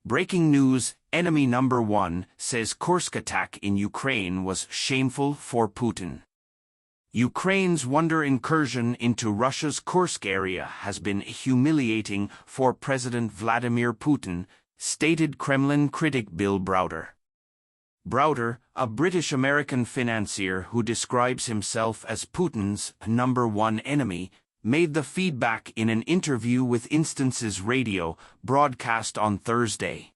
Breaking news, enemy number one says Kursk attack in Ukraine was shameful for Putin. Ukraine's wonder incursion into Russia's Kursk area has been humiliating for President Vladimir Putin, stated Kremlin critic Bill Browder. Browder, a British-American financier who describes himself as Putin's number one enemy, made the feedback in an interview with Instances Radio, broadcast on Thursday.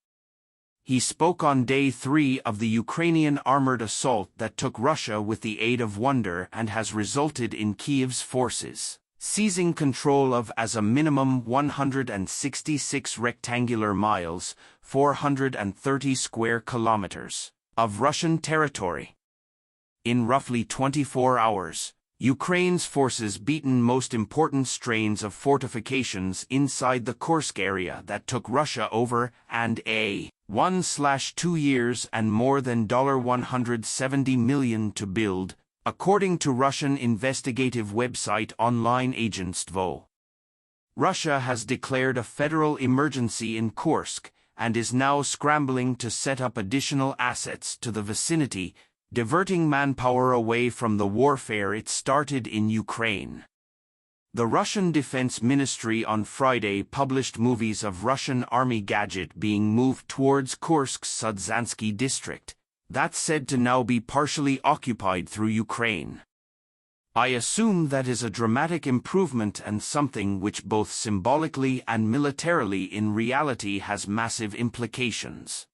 He spoke on day 3 of the Ukrainian armored assault that took Russia with the aid of wonder and has resulted in Kyiv's forces seizing control of as a minimum 166 rectangular miles, 430 square kilometers, of Russian territory. In roughly 24 hours, Ukraine's forces beaten most important strains of fortifications inside the Kursk area that took Russia over and 1/2 years and more than $170 million to build, according to Russian investigative website Online Agentstvo. Russia has declared a federal emergency in Kursk and is now scrambling to set up additional assets to the vicinity, diverting manpower away from the warfare it started in Ukraine. The Russian Defense Ministry on Friday published movies of Russian army gadget being moved towards Kursk's Sudzansky district, that's said to now be partially occupied through Ukraine. I assume that is a dramatic improvement and something which both symbolically and militarily in reality has massive implications.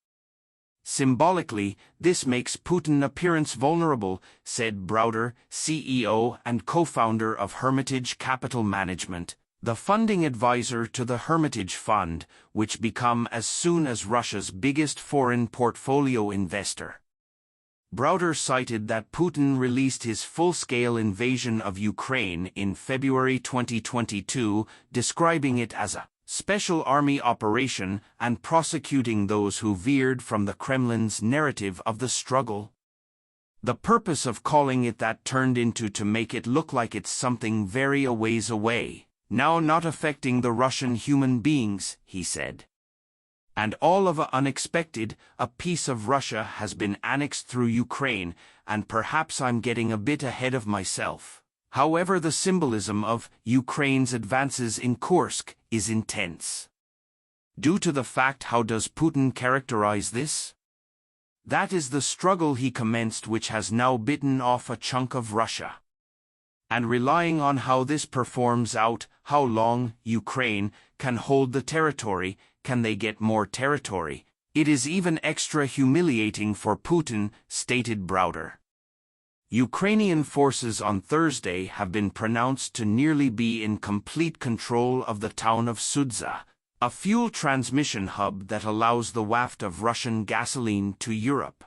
Symbolically, this makes Putin appearance vulnerable, said Browder, CEO and co-founder of Hermitage Capital Management, the funding advisor to the Hermitage Fund, which become as soon as Russia's biggest foreign portfolio investor. Browder cited that Putin released his full-scale invasion of Ukraine in February 2022, describing it as a special army operation and prosecuting those who veered from the Kremlin's narrative of the struggle. The purpose of calling it that turned into to make it look like it's something very a ways away, now not affecting the Russian human beings, he said. And all of unexpected, a piece of Russia has been annexed through Ukraine, and perhaps I'm getting a bit ahead of myself. However, the symbolism of Ukraine's advances in Kursk is intense. Due to the fact, how does Putin characterize this? That is the struggle he commenced, which has now bitten off a chunk of Russia. And relying on how this performs out, how long Ukraine can hold the territory, can they get more territory? It is even extra humiliating for Putin, stated Browder. Ukrainian forces on Thursday have been pronounced to nearly be in complete control of the town of Sudza, a fuel transmission hub that allows the waft of Russian gasoline to Europe.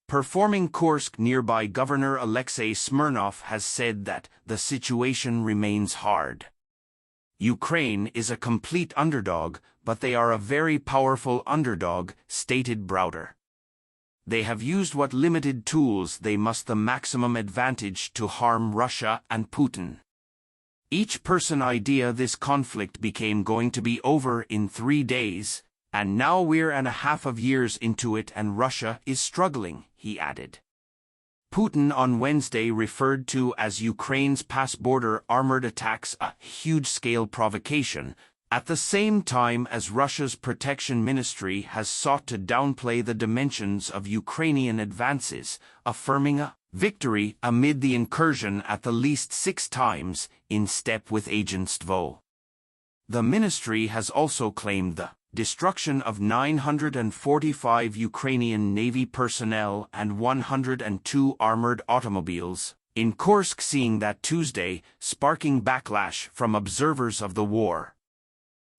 Performing Kursk nearby Governor Alexei Smirnov has said that the situation remains hard. Ukraine is a complete underdog, but they are a very powerful underdog, stated Browder. They have used what limited tools they must the maximum advantage to harm Russia and Putin. Each person idea this conflict became going to be over in 3 days, and now we're 1.5 years into it and Russia is struggling, he added. Putin on Wednesday referred to as Ukraine's past-border armored attacks a huge-scale provocation, at the same time as Russia's protection ministry has sought to downplay the dimensions of Ukrainian advances, affirming a victory amid the incursion at the least 6 times, in step with Agentstvo. The ministry has also claimed the destruction of 945 Ukrainian Navy personnel and 102 armored automobiles in Kursk, seeing that Tuesday, sparking backlash from observers of the war.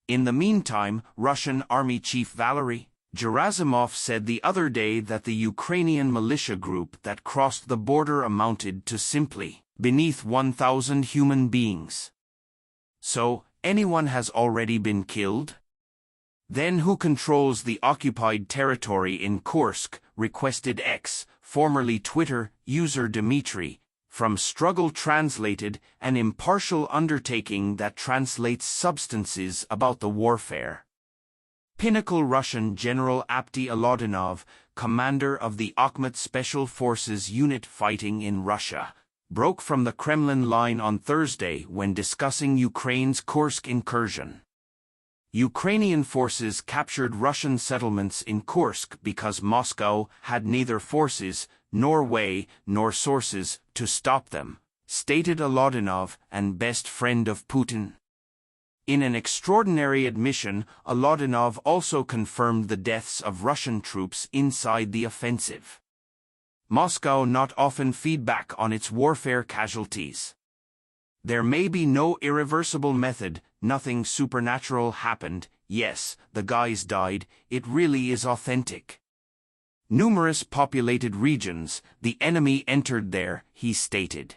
In the meantime, Russian Army Chief Valery Gerasimov said the other day that the Ukrainian militia group that crossed the border amounted to simply beneath 1,000 human beings. So, anyone has already been killed? Then who controls the occupied territory in Kursk, requested X, formerly Twitter, user Dmitry, from Struggle Translated, an impartial undertaking that translates substances about the warfare. Pinnacle Russian General Apty Alodinov, commander of the Akhmat Special Forces unit fighting in Russia, broke from the Kremlin line on Thursday when discussing Ukraine's Kursk incursion. Ukrainian forces captured Russian settlements in Kursk because Moscow had neither forces, nor way, nor sources to stop them, stated Alodinov, and best friend of Putin. In an extraordinary admission, Alodinov also confirmed the deaths of Russian troops inside the offensive. Moscow not often feedback on its warfare casualties. There may be no irreversible method, nothing supernatural happened, yes, the guys died, it really is authentic. Numerous populated regions, the enemy entered there, he stated.